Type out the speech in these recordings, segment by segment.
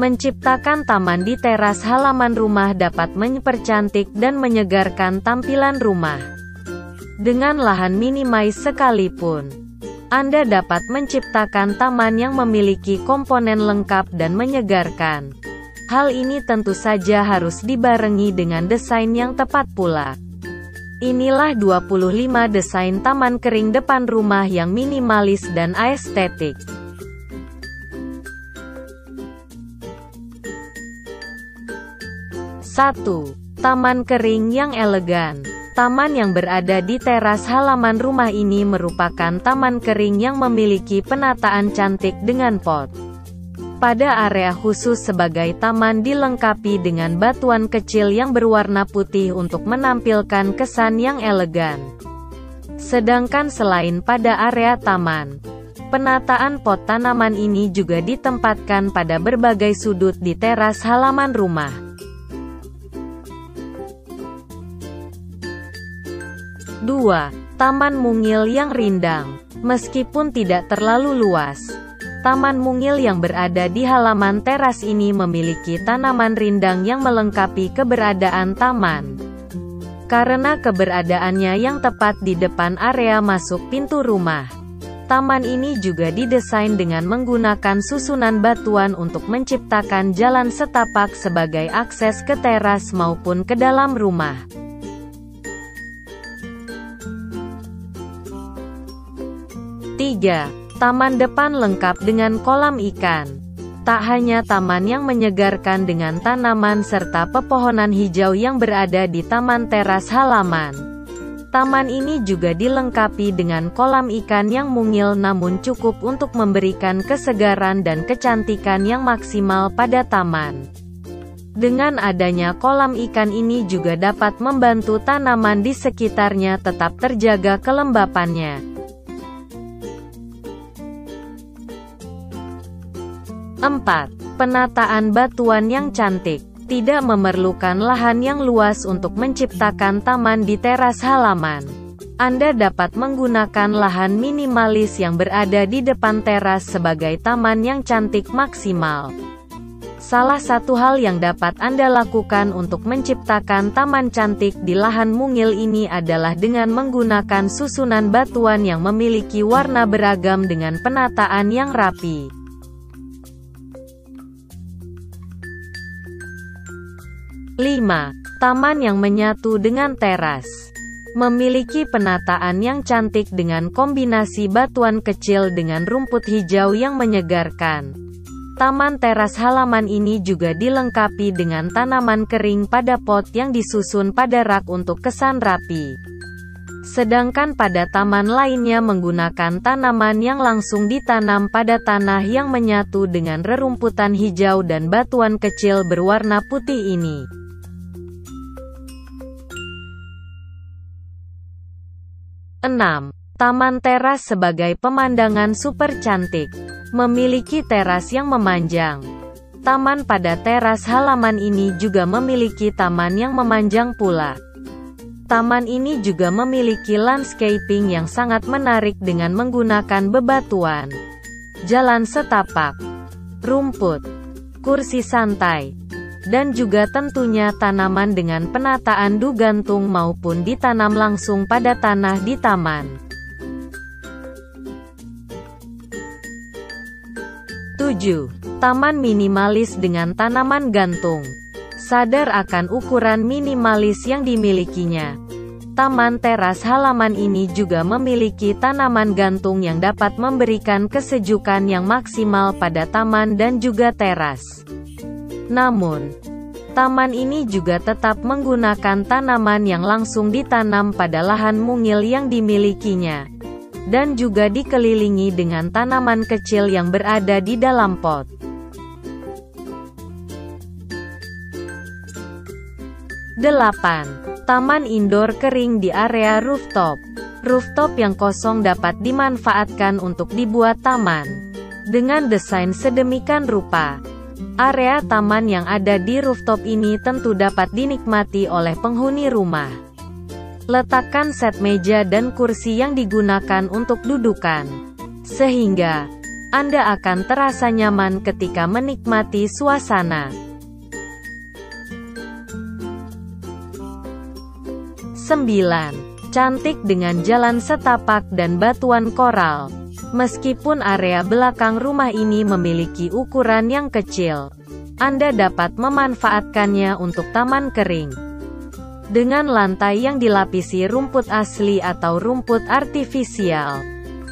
Menciptakan taman di teras halaman rumah dapat mempercantik dan menyegarkan tampilan rumah. Dengan lahan minimais sekalipun, Anda dapat menciptakan taman yang memiliki komponen lengkap dan menyegarkan. Hal ini tentu saja harus dibarengi dengan desain yang tepat pula. Inilah 25 desain taman kering depan rumah yang minimalis dan estetik. 1. Taman kering yang elegan. Taman yang berada di teras halaman rumah ini merupakan taman kering yang memiliki penataan cantik dengan pot. Pada area khusus sebagai taman dilengkapi dengan batuan kecil yang berwarna putih untuk menampilkan kesan yang elegan. Sedangkan selain pada area taman, penataan pot tanaman ini juga ditempatkan pada berbagai sudut di teras halaman rumah. 2. Taman mungil yang rindang. Meskipun tidak terlalu luas, taman mungil yang berada di halaman teras ini memiliki tanaman rindang yang melengkapi keberadaan taman. Karena keberadaannya yang tepat di depan area masuk pintu rumah, taman ini juga didesain dengan menggunakan susunan batuan untuk menciptakan jalan setapak sebagai akses ke teras maupun ke dalam rumah. 3. Taman depan lengkap dengan kolam ikan. Tak hanya taman yang menyegarkan dengan tanaman serta pepohonan hijau yang berada di taman teras halaman, taman ini juga dilengkapi dengan kolam ikan yang mungil namun cukup untuk memberikan kesegaran dan kecantikan yang maksimal pada taman. Dengan adanya kolam ikan ini juga dapat membantu tanaman di sekitarnya tetap terjaga kelembapannya. 4. Penataan batuan yang cantik. Tidak memerlukan lahan yang luas untuk menciptakan taman di teras halaman. Anda dapat menggunakan lahan minimalis yang berada di depan teras sebagai taman yang cantik maksimal. Salah satu hal yang dapat Anda lakukan untuk menciptakan taman cantik di lahan mungil ini adalah dengan menggunakan susunan batuan yang memiliki warna beragam dengan penataan yang rapi. 5. Taman yang menyatu dengan teras. Memiliki penataan yang cantik dengan kombinasi batuan kecil dengan rumput hijau yang menyegarkan. Taman teras halaman ini juga dilengkapi dengan tanaman kering pada pot yang disusun pada rak untuk kesan rapi. Sedangkan pada taman lainnya menggunakan tanaman yang langsung ditanam pada tanah yang menyatu dengan rerumputan hijau dan batuan kecil berwarna putih ini. 6. Taman teras sebagai pemandangan super cantik. Memiliki teras yang memanjang. Taman pada teras halaman ini juga memiliki taman yang memanjang pula. Taman ini juga memiliki landscaping yang sangat menarik dengan menggunakan bebatuan, jalan setapak, rumput, kursi santai, dan juga tentunya tanaman dengan penataan gantung maupun ditanam langsung pada tanah di taman. 7. Taman minimalis dengan tanaman gantung. Sadar akan ukuran minimalis yang dimilikinya, taman teras halaman ini juga memiliki tanaman gantung yang dapat memberikan kesejukan yang maksimal pada taman dan juga teras. Namun, taman ini juga tetap menggunakan tanaman yang langsung ditanam pada lahan mungil yang dimilikinya, dan juga dikelilingi dengan tanaman kecil yang berada di dalam pot. 8. Taman indoor kering di area rooftop. Rooftop yang kosong dapat dimanfaatkan untuk dibuat taman. Dengan desain sedemikian rupa, area taman yang ada di rooftop ini tentu dapat dinikmati oleh penghuni rumah. Letakkan set meja dan kursi yang digunakan untuk dudukan, sehingga Anda akan terasa nyaman ketika menikmati suasana. 9. Cantik dengan jalan setapak dan batuan koral. Meskipun area belakang rumah ini memiliki ukuran yang kecil, Anda dapat memanfaatkannya untuk taman kering. Dengan lantai yang dilapisi rumput asli atau rumput artifisial,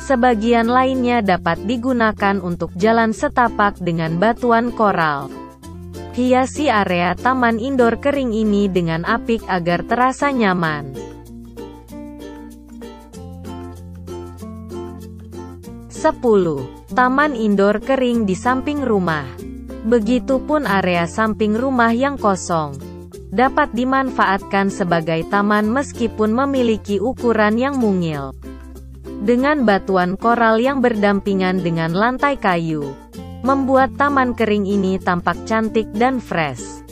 sebagian lainnya dapat digunakan untuk jalan setapak dengan batuan koral. Hiasi area taman indoor kering ini dengan apik agar terasa nyaman. 10. Taman indoor kering di samping rumah. Begitupun area samping rumah yang kosong dapat dimanfaatkan sebagai taman meskipun memiliki ukuran yang mungil. Dengan batuan koral yang berdampingan dengan lantai kayu, membuat taman kering ini tampak cantik dan fresh.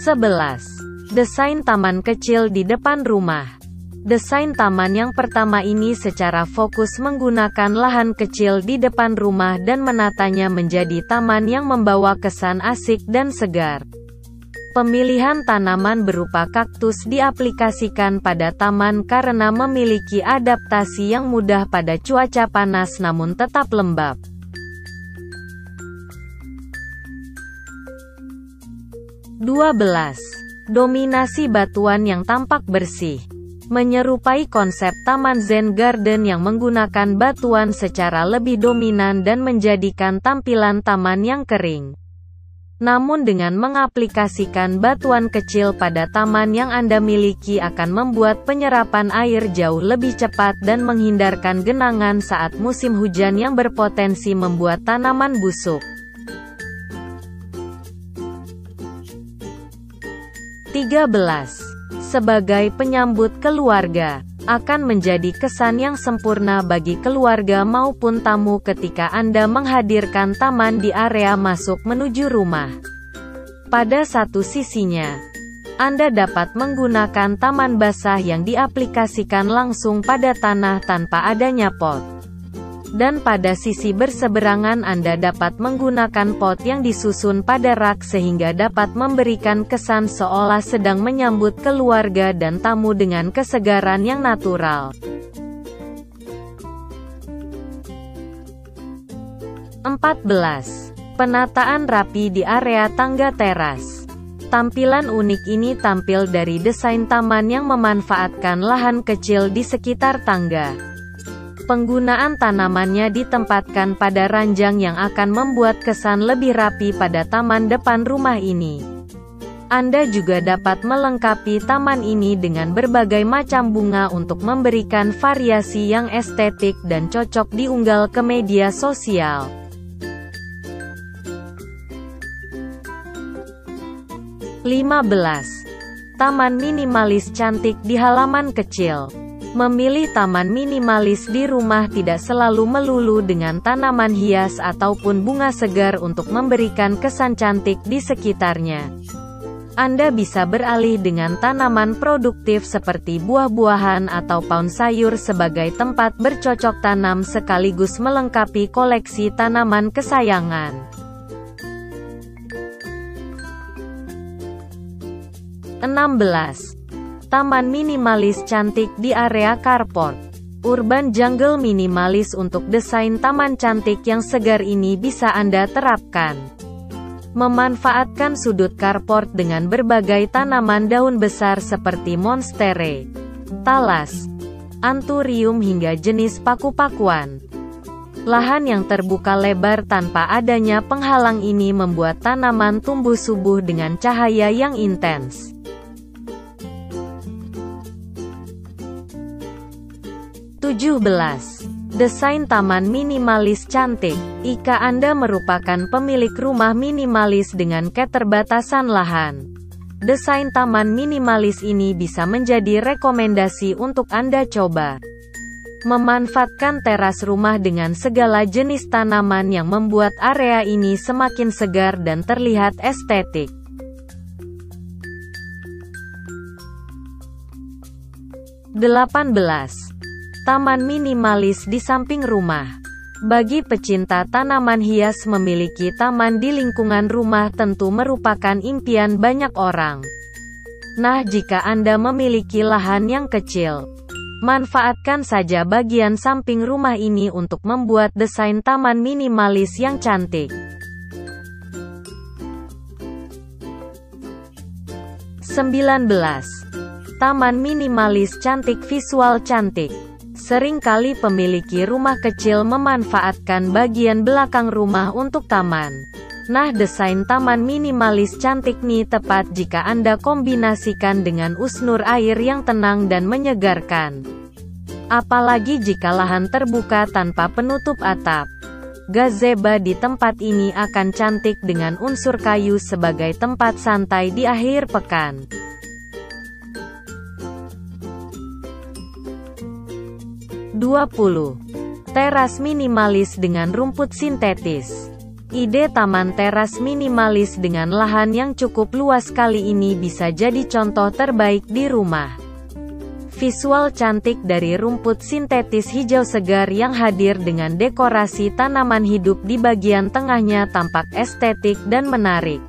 11. Desain taman kecil di depan rumah. Desain taman yang pertama ini secara fokus menggunakan lahan kecil di depan rumah dan menatanya menjadi taman yang membawa kesan asik dan segar. Pemilihan tanaman berupa kaktus diaplikasikan pada taman karena memiliki adaptasi yang mudah pada cuaca panas namun tetap lembab. 12. Dominasi batuan yang tampak bersih. Menyerupai konsep taman Zen Garden yang menggunakan batuan secara lebih dominan dan menjadikan tampilan taman yang kering. Namun dengan mengaplikasikan batuan kecil pada taman yang Anda miliki akan membuat penyerapan air jauh lebih cepat dan menghindarkan genangan saat musim hujan yang berpotensi membuat tanaman busuk. 13. Sebagai penyambut keluarga, akan menjadi kesan yang sempurna bagi keluarga maupun tamu ketika Anda menghadirkan taman di area masuk menuju rumah. Pada satu sisinya, Anda dapat menggunakan taman basah yang diaplikasikan langsung pada tanah tanpa adanya pot. Dan pada sisi berseberangan Anda dapat menggunakan pot yang disusun pada rak sehingga dapat memberikan kesan seolah sedang menyambut keluarga dan tamu dengan kesegaran yang natural. 14. Penataan rapi di area tangga teras. Tampilan unik ini tampil dari desain taman yang memanfaatkan lahan kecil di sekitar tangga. Penggunaan tanamannya ditempatkan pada ranjang yang akan membuat kesan lebih rapi pada taman depan rumah ini. Anda juga dapat melengkapi taman ini dengan berbagai macam bunga untuk memberikan variasi yang estetik dan cocok diunggah ke media sosial. 15. Taman minimalis cantik di halaman kecil. Memilih taman minimalis di rumah tidak selalu melulu dengan tanaman hias ataupun bunga segar untuk memberikan kesan cantik di sekitarnya. Anda bisa beralih dengan tanaman produktif seperti buah-buahan atau pohon sayur sebagai tempat bercocok tanam sekaligus melengkapi koleksi tanaman kesayangan. 16. Taman minimalis cantik di area carport. Urban jungle minimalis untuk desain taman cantik yang segar ini bisa Anda terapkan. Memanfaatkan sudut carport dengan berbagai tanaman daun besar seperti monstera, talas, anthurium hingga jenis paku-pakuan. Lahan yang terbuka lebar tanpa adanya penghalang ini membuat tanaman tumbuh subur dengan cahaya yang intens. 17. Desain taman minimalis cantik. Jika Anda merupakan pemilik rumah minimalis dengan keterbatasan lahan, desain taman minimalis ini bisa menjadi rekomendasi untuk Anda coba. Memanfaatkan teras rumah dengan segala jenis tanaman yang membuat area ini semakin segar dan terlihat estetik. 18. Taman minimalis di samping rumah. Bagi pecinta tanaman hias, memiliki taman di lingkungan rumah tentu merupakan impian banyak orang. Nah, jika Anda memiliki lahan yang kecil, manfaatkan saja bagian samping rumah ini untuk membuat desain taman minimalis yang cantik. 19. Taman minimalis cantik. Visual cantik. Seringkali pemilik rumah kecil memanfaatkan bagian belakang rumah untuk taman. Nah, desain taman minimalis cantik nih tepat jika Anda kombinasikan dengan usnur air yang tenang dan menyegarkan. Apalagi jika lahan terbuka tanpa penutup atap. Gazebo di tempat ini akan cantik dengan unsur kayu sebagai tempat santai di akhir pekan. 20. Teras minimalis dengan rumput sintetis. Ide taman teras minimalis dengan lahan yang cukup luas kali ini bisa jadi contoh terbaik di rumah. Visual cantik dari rumput sintetis hijau segar yang hadir dengan dekorasi tanaman hidup di bagian tengahnya tampak estetik dan menarik.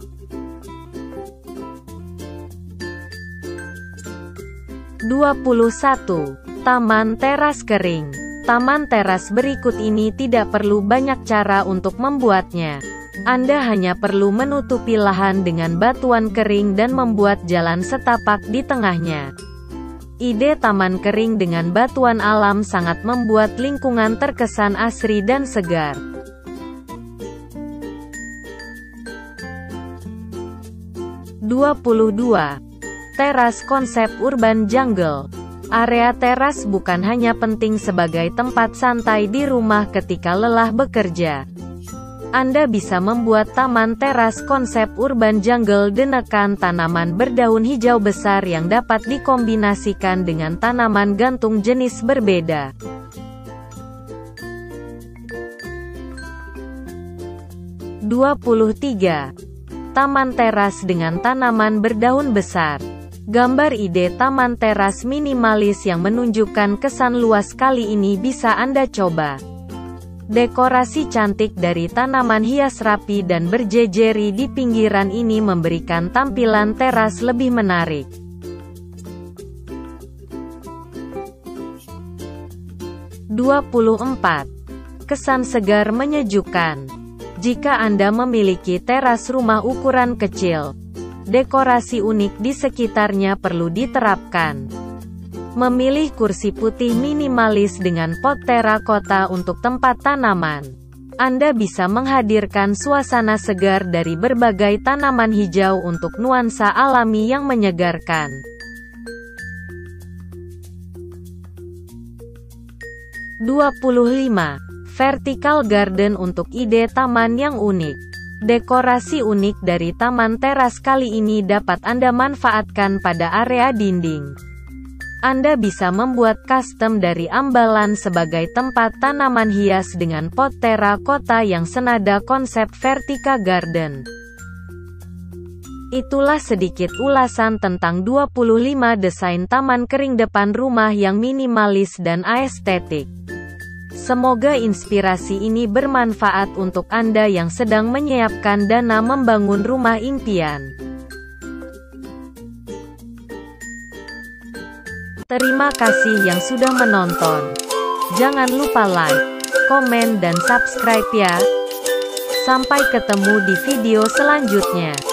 21. Taman teras kering. Taman teras berikut ini tidak perlu banyak cara untuk membuatnya. Anda hanya perlu menutupi lahan dengan batuan kering dan membuat jalan setapak di tengahnya. Ide taman kering dengan batuan alam sangat membuat lingkungan terkesan asri dan segar. 22. Teras konsep urban jungle. Area teras bukan hanya penting sebagai tempat santai di rumah ketika lelah bekerja. Anda bisa membuat taman teras konsep urban jungle dengan tanaman berdaun hijau besar yang dapat dikombinasikan dengan tanaman gantung jenis berbeda. 23. Taman teras dengan tanaman berdaun besar. Gambar ide taman teras minimalis yang menunjukkan kesan luas kali ini bisa Anda coba. Dekorasi cantik dari tanaman hias rapi dan berjejeri di pinggiran ini memberikan tampilan teras lebih menarik. 24. Kesan segar menyejukkan. Jika Anda memiliki teras rumah ukuran kecil, dekorasi unik di sekitarnya perlu diterapkan. Memilih kursi putih minimalis dengan pot terakota untuk tempat tanaman. Anda bisa menghadirkan suasana segar dari berbagai tanaman hijau untuk nuansa alami yang menyegarkan. 25. Vertical garden untuk ide taman yang unik. Dekorasi unik dari taman teras kali ini dapat Anda manfaatkan pada area dinding. Anda bisa membuat custom dari ambalan sebagai tempat tanaman hias dengan pot terakota yang senada konsep vertical garden. Itulah sedikit ulasan tentang 25 desain taman kering depan rumah yang minimalis dan estetik. Semoga inspirasi ini bermanfaat untuk Anda yang sedang menyiapkan dana membangun rumah impian. Terima kasih yang sudah menonton. Jangan lupa like, komen dan subscribe ya. Sampai ketemu di video selanjutnya.